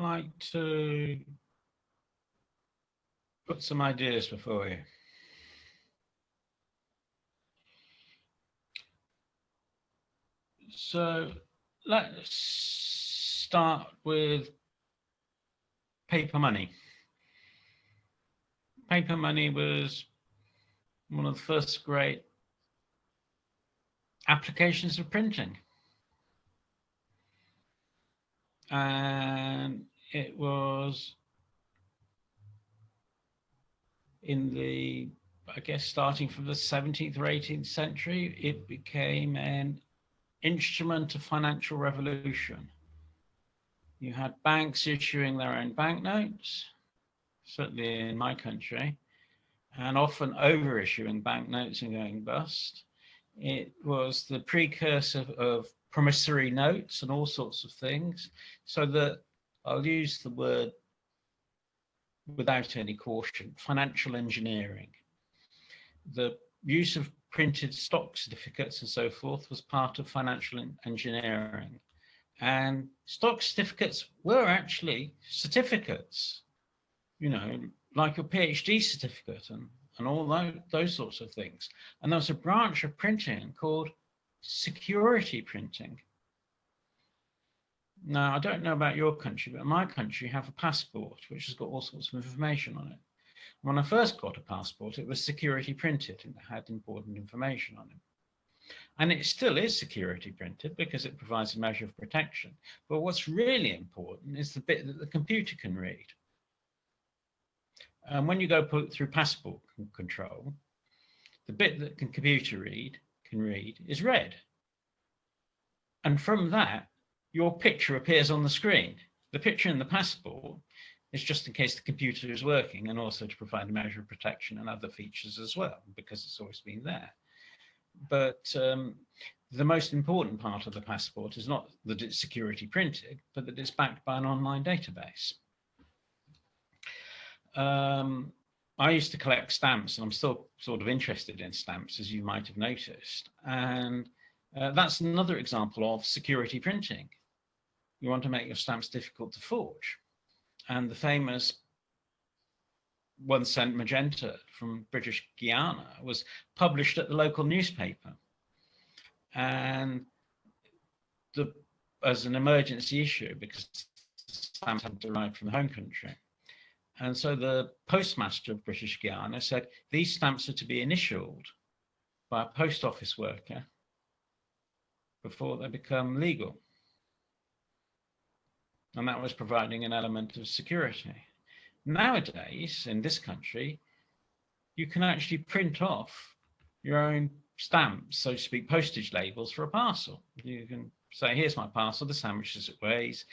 like to put some ideas before you. So let's start with paper money. Paper money was one of the first great applications of printing. And it was in the, I guess, starting from the 17th or 18th century, it became an instrument of financial revolution. You had banks issuing their own banknotes, certainly in my country, and often over-issuing banknotes and going bust. It was the precursor of promissory notes and all sorts of things, so that, I'll use the word without any caution, financial engineering. The use of printed stock certificates and so forth was part of financial engineering. And stock certificates were actually certificates, you know, like your PhD certificate and all those sorts of things. And there was a branch of printing called security printing. Now, I don't know about your country, but in my country, you have a passport, which has got all sorts of information on it. When I first got a passport, it was security printed and it had important information on it. And it still is security printed because it provides a measure of protection. But what's really important is the bit that the computer can read. And when you go through passport control, the bit that the computer can read is red. And from that, your picture appears on the screen. The picture in the passport is just in case the computer is working and also to provide a measure of protection and other features as well, because it's always been there. But the most important part of the passport is not that it's security printed, but that it's backed by an online database. I used to collect stamps, and I'm still sort of interested in stamps, as you might have noticed. And that's another example of security printing. You want to make your stamps difficult to forge. And the famous 1 cent magenta from British Guiana was published at the local newspaper. And as an emergency issue, because stamps hadn't arrived from the home country. And so the postmaster of British Guiana said, these stamps are to be initialed by a post office worker before they become legal. And that was providing an element of security. Nowadays, in this country, you can actually print off your own stamps, so to speak, postage labels for a parcel. You can say, here's my parcel, this is how much it weighs.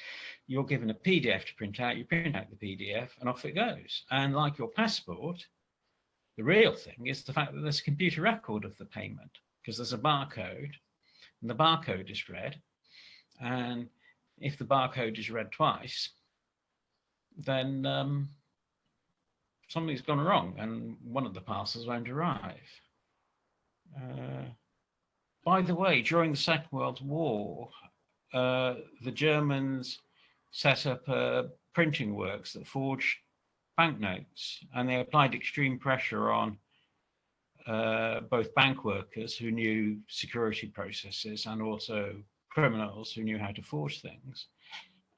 You're given a PDF to print out, you print out the PDF, and off it goes. And like your passport, the real thing is the fact that there's a computer record of the payment, because there's a barcode, and the barcode is read. And if the barcode is read twice, then something's gone wrong and one of the parcels won't arrive. By the way, during the Second World War, the Germans set up printing works that forged banknotes, and they applied extreme pressure on both bank workers who knew security processes and also criminals who knew how to forge things.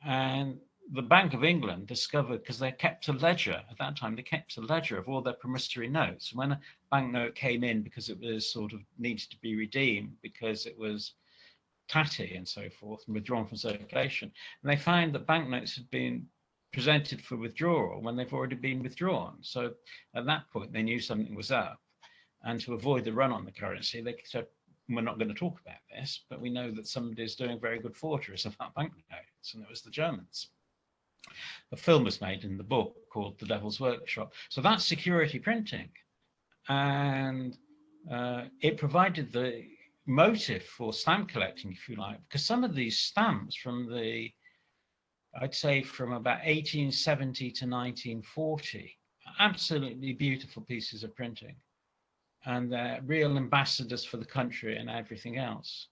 And the Bank of England discovered, because they kept a ledger at that time, they kept a ledger of all their promissory notes. When a banknote came in because it was sort of needed to be redeemed because it was tatty and so forth and withdrawn from circulation, and they found that banknotes had been presented for withdrawal when they've already been withdrawn. So at that point, they knew something was up. And to avoid the run on the currency, they said, we're not going to talk about this, but we know that somebody is doing very good forgeries of our banknotes, and it was the Germans. A film was made in the book called The Devil's Workshop. So that's security printing. And it provided the motive for stamp collecting, if you like, because some of these stamps from I'd say from about 1870 to 1940, are absolutely beautiful pieces of printing. And they're real ambassadors for the country and everything else.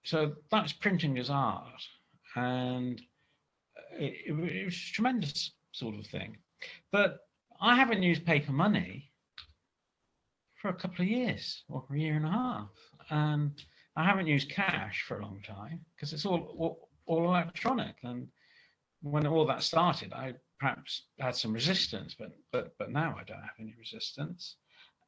So that's printing as art. and it was a tremendous sort of thing. But I haven't used paper money for a couple of years or a year and a half, and I haven't used cash for a long time because it's all electronic. And when all that started, I perhaps had some resistance, but now I don't have any resistance.